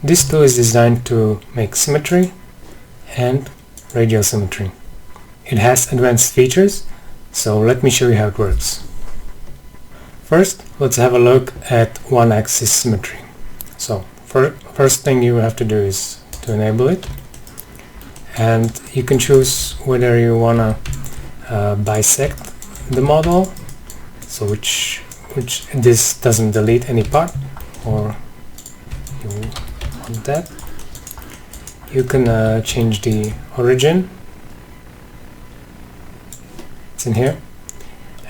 This tool is designed to make symmetry and radial symmetry. It has advanced features, so let me show you how it works. First, let's have a look at one-axis symmetry. So, first thing you have to do is to enable it, and you can choose whether you wanna bisect the model, so which this doesn't delete any part, or you want that. You can change the origin. It's in here,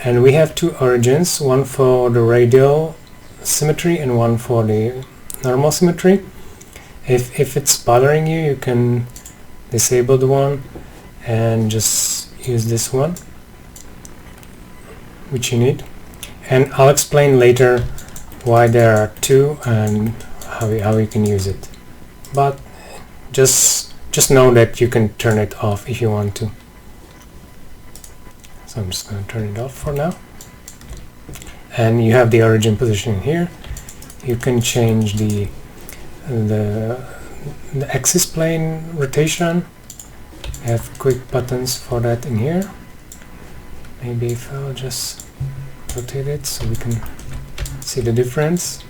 and we have two origins, one for the radial symmetry and one for the normal symmetry. If it's bothering you, you can disable the one and just use this one, which you need. And I'll explain later why there are two and how you can use it. But just know that you can turn it off if you want to. So I'm just going to turn it off for now. And you have the origin position here. You can change the axis plane rotation. You have quick buttons for that in here. Maybe if I'll just rotate it so we can see the difference.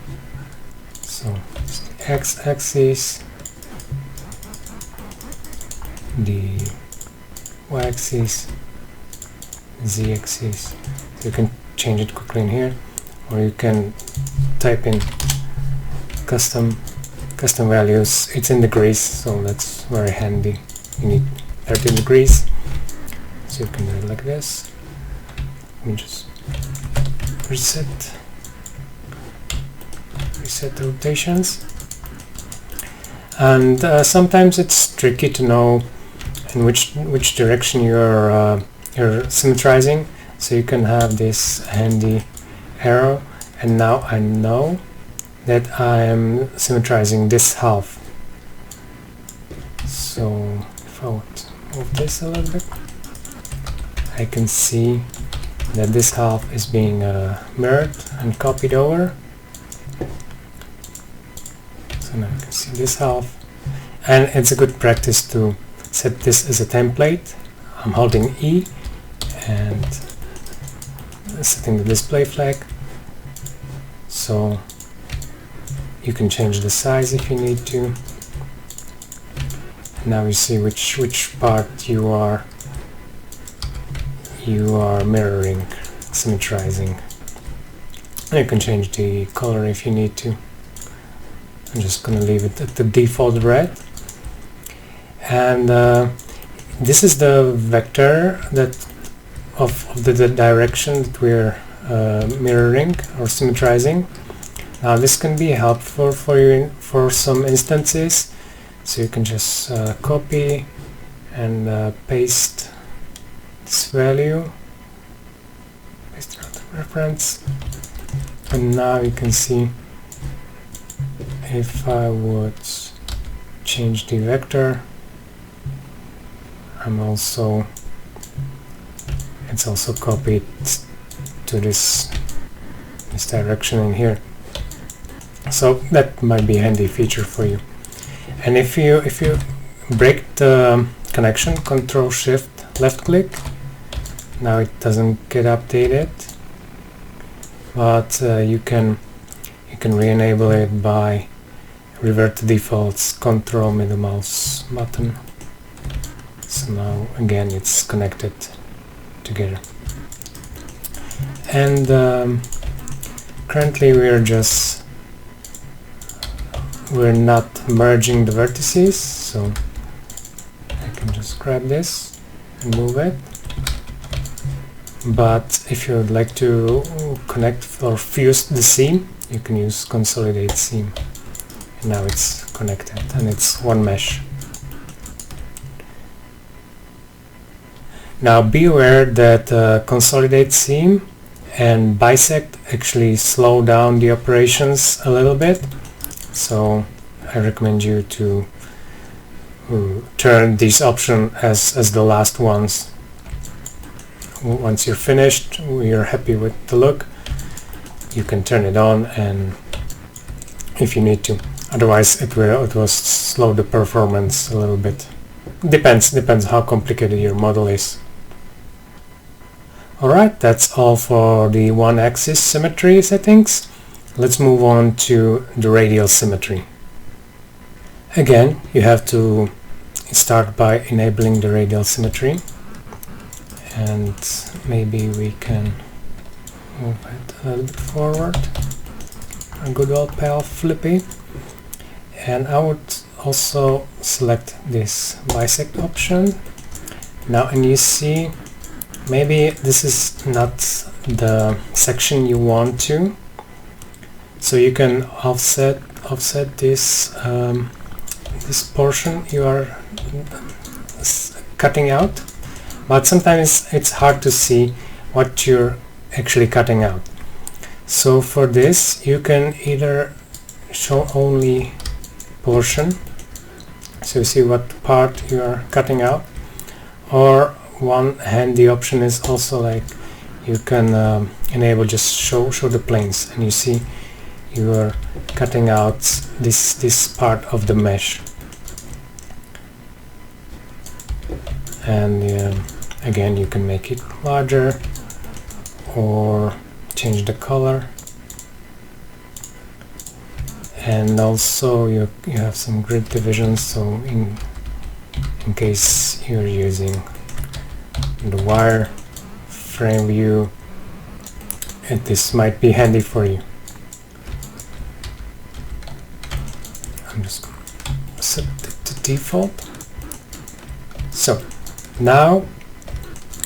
So it's the x-axis, the y-axis, z-axis. So you can change it quickly in here, or you can type in custom values. It's in degrees, so that's very handy. You need 30 degrees, so you can do it like this. Let me just reset the rotations. And sometimes it's tricky to know in which direction you're symmetrizing, so you can have this handy arrow, and now I know that I am symmetrizing this half. So if I would move this a little bit, I can see that this half is being mirrored and copied over. So now you can see this half, and it's a good practice to set this as a template. I'm holding E and setting the display flag, so you can change the size if you need to. Now you see which part you are mirroring, symmetrizing. And you can change the color if you need to. I'm just going to leave it at the default red. And this is the vector of the direction that we're mirroring or symmetrizing. Now this can be helpful for you for some instances, so you can just copy and paste this value, paste out the reference, and now you can see if I would change the vector, it's also copied to this direction in here. So that might be a handy feature for you. And if you break the connection, Control Shift left click, now it doesn't get updated, but you can re-enable it by revert to defaults, Control middle mouse button. So now again it's connected together. And currently we're not merging the vertices, so I can just grab this and move it. But if you would like to connect or fuse the seam, you can use Consolidate Seam. And now it's connected and it's one mesh. Now be aware that Consolidate Seam and Bisect actually slow down the operations a little bit. So I recommend you to turn these options as the last ones. Once you're finished, you're happy with the look, you can turn it on and if you need to. otherwise it will slow the performance a little bit. Depends how complicated your model is. Alright, that's all for the one axis symmetry settings. Let's move on to the radial symmetry. Again, you have to start by enabling the radial symmetry, and maybe we can move it a little bit forward. A good old pal flippy. And I would also select this bisect option. Now, and you see, maybe this is not the section you want to, so you can offset this this portion you are cutting out, but sometimes it's hard to see what you're actually cutting out. So for this, you can either show only portion, so you see what part you are cutting out, or one handy option is also like you can enable just show the planes, and you see you are cutting out this part of the mesh. And again, you can make it larger or change the color, and also you have some grid divisions, so in case you're using the wire frame view, this might be handy for you. I'm just going to set it to default. So now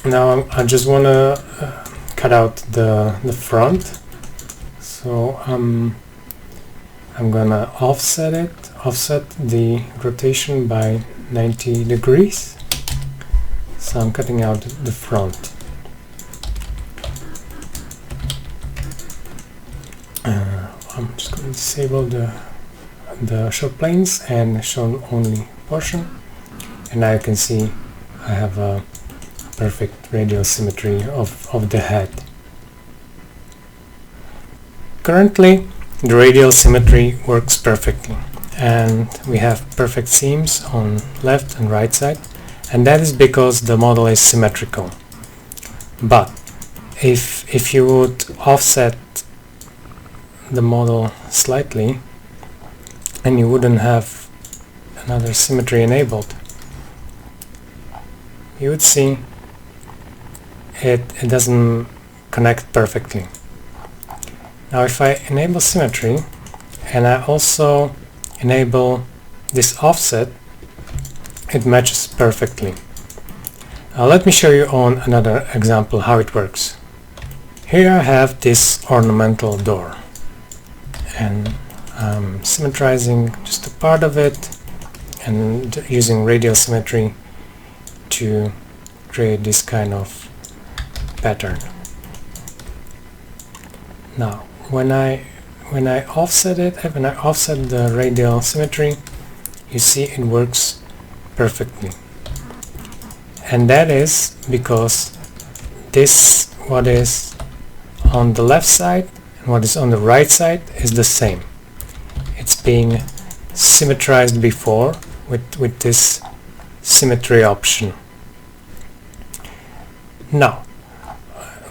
I just want to cut out the front, so I'm gonna offset the rotation by 90 degrees. So I'm cutting out the front. I'm just going to disable the show planes and show only portion, and now you can see I have a perfect radial symmetry of the head. Currently, the radial symmetry works perfectly, and we have perfect seams on left and right side, and that is because the model is symmetrical. But if you would offset the model slightly, and you wouldn't have another symmetry enabled, you would see it doesn't connect perfectly. Now if I enable symmetry and I also enable this offset, it matches perfectly. Let me show you on another example how it works. Here I have this ornamental door, and I'm symmetrizing just a part of it and using radial symmetry to create this kind of pattern. Now when I offset the radial symmetry, you see it works perfectly, and that is because this, what is on the left side and what is on the right side, is the same. It's being symmetrized before with this symmetry option. Now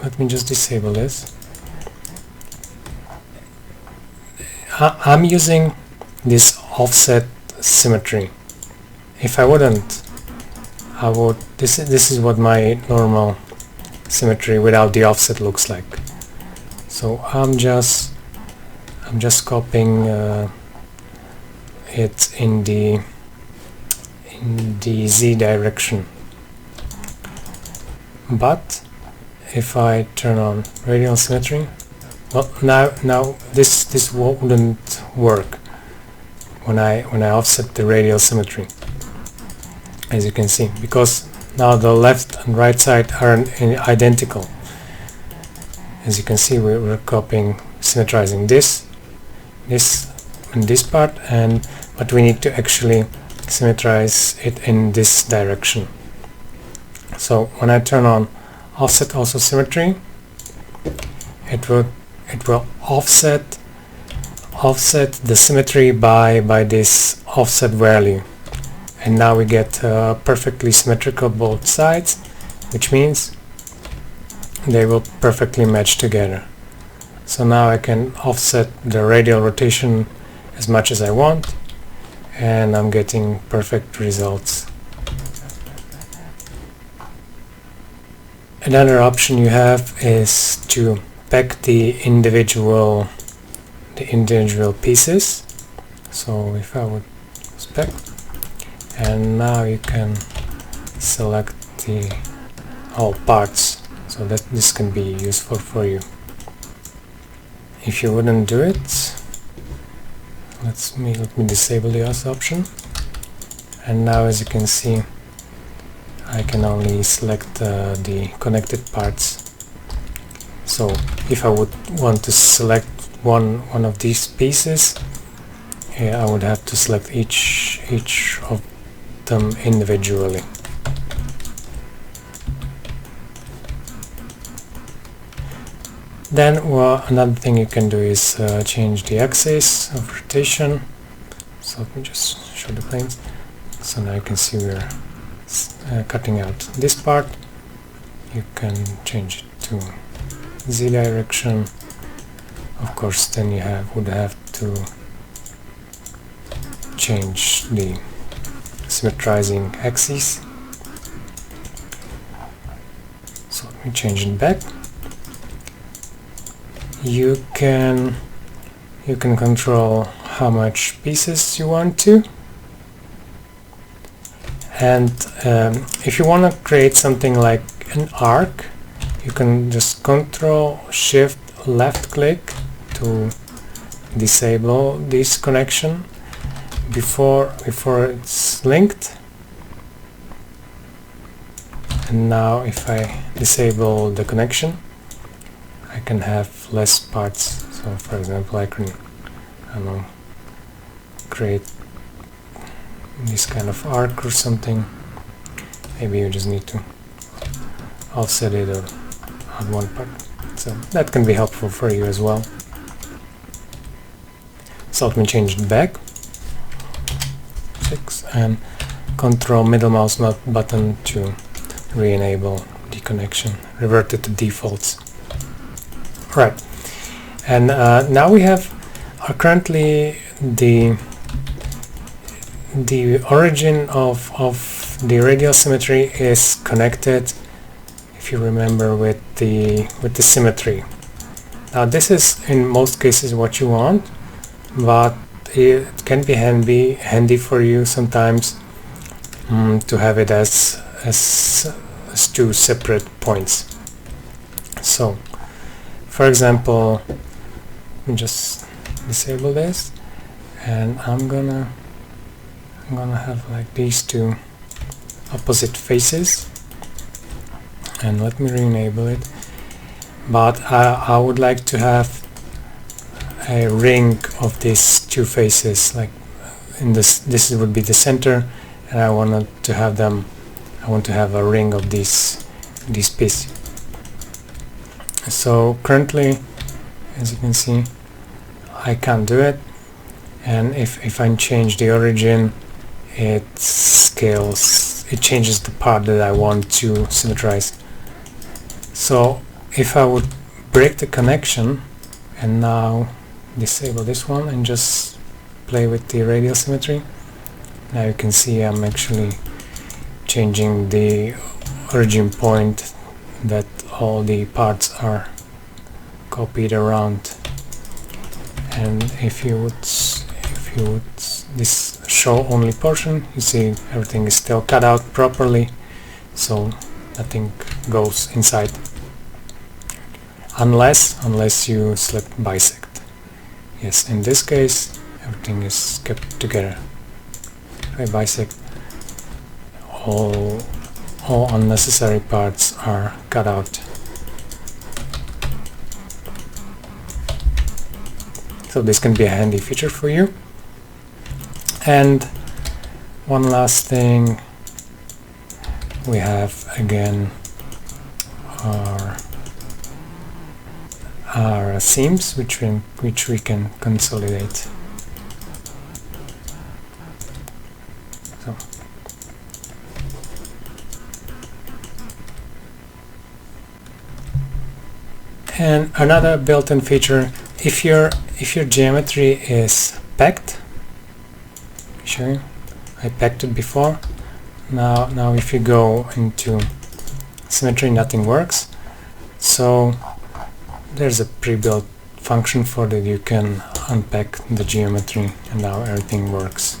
let me just disable this. I'm using this offset symmetry. If I wouldn't, I would. This is what my normal symmetry without the offset looks like. So I'm just copying it in the Z direction. But if I turn on radial symmetry, well, now this wouldn't work when I offset the radial symmetry, as you can see, because now the left and right side are identical. As you can see, we're copying, symmetrizing this and this part, but we need to actually symmetrize it in this direction. So when I turn on offset also symmetry, it will offset offset the symmetry by this offset value, and now we get perfectly symmetrical both sides, which means they will perfectly match together. So now I can offset the radial rotation as much as I want, and I'm getting perfect results. Another option you have is to pack the individual pieces. So if I would spec, and now you can select the whole parts, so that this can be useful for you. If you wouldn't do it, let me disable the OS option, and now as you can see I can only select the connected parts. So if I would want to select one of these pieces, I would have to select each of them individually. Then another thing you can do is change the axis of rotation. So let me just show the planes. So now you can see we're cutting out this part. You can change it to Z direction. Of course, then you would have to change the symmetrizing axis. So let me change it back. You can control how much pieces you want to, and if you want to create something like an arc, you can just Control Shift left click to disable this connection before it's linked. And now if I disable the connection, I can have less parts. So for example, I can, I don't know, create this kind of arc or something. Maybe you just need to offset it or add one part. So that can be helpful for you as well. So let me change it back. 6 and Control middle mouse button to re-enable the connection, revert it to defaults. Right, and now we have currently the origin of the radial symmetry is connected, if you remember, with the symmetry. Now this is in most cases what you want, but it can be handy for you sometimes to have it as two separate points. So for example, let me just disable this, and I'm gonna have like these two opposite faces, and let me re-enable it. But I would like to have a ring of these two faces, like in this would be the center, and I want to have a ring of these pieces. So currently, as you can see, I can't do it, and if I change the origin, it changes the part that I want to symmetrize. So if I would break the connection and now disable this one and just play with the radial symmetry, now you can see I'm actually changing the origin point, that all the parts are copied around. And if you would this show only portion, you see everything is still cut out properly, so nothing goes inside, unless you select bisect. Yes, in this case everything is kept together. If I bisect, all unnecessary parts are cut out. So this can be a handy feature for you. And one last thing, we have again are seams which we can consolidate. So. And another built-in feature, if your geometry is packed, let me show you. I packed it before. Now if you go into symmetry, nothing works. So there's a pre-built function for that. You can unpack the geometry and now everything works.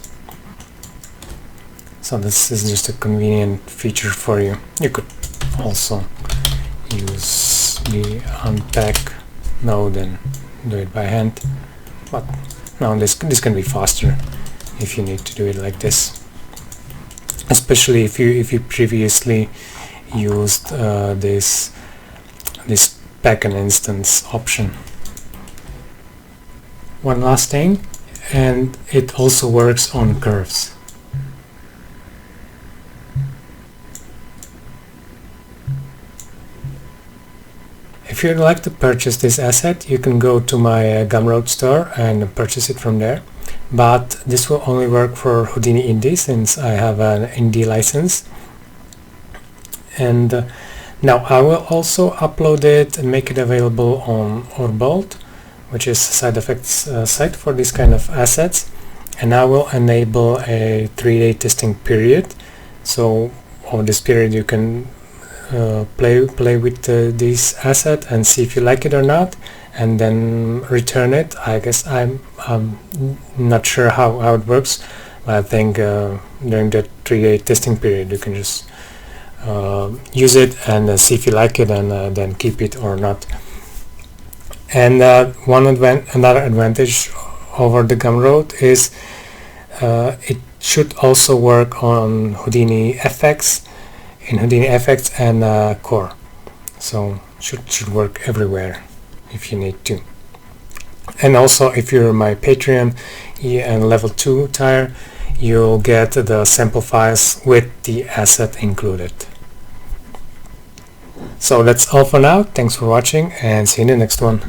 So this is just a convenient feature for you. You could also use the unpack node and do it by hand, but no, this can be faster if you need to do it like this, especially if you previously used this pack an instance option. One last thing, and it also works on curves. If you'd like to purchase this asset, you can go to my Gumroad store and purchase it from there. But this will only work for Houdini Indie, since I have an Indie license. And now I will also upload it and make it available on Orbolt, which is a side effects site for this kind of assets. And I will enable a 3-day testing period. So over this period you can play with this asset and see if you like it or not, and then return it. I guess I'm not sure how it works, but I think during the 3-day testing period you can just use it and see if you like it, and then keep it or not. And another advantage over the Gumroad is it should also work on Houdini FX, in Houdini FX and Core, so should work everywhere if you need to. And also, if you're my Patreon and level 2 tier, you'll get the sample files with the asset included. So that's all for now. Thanks for watching and see you in the next one.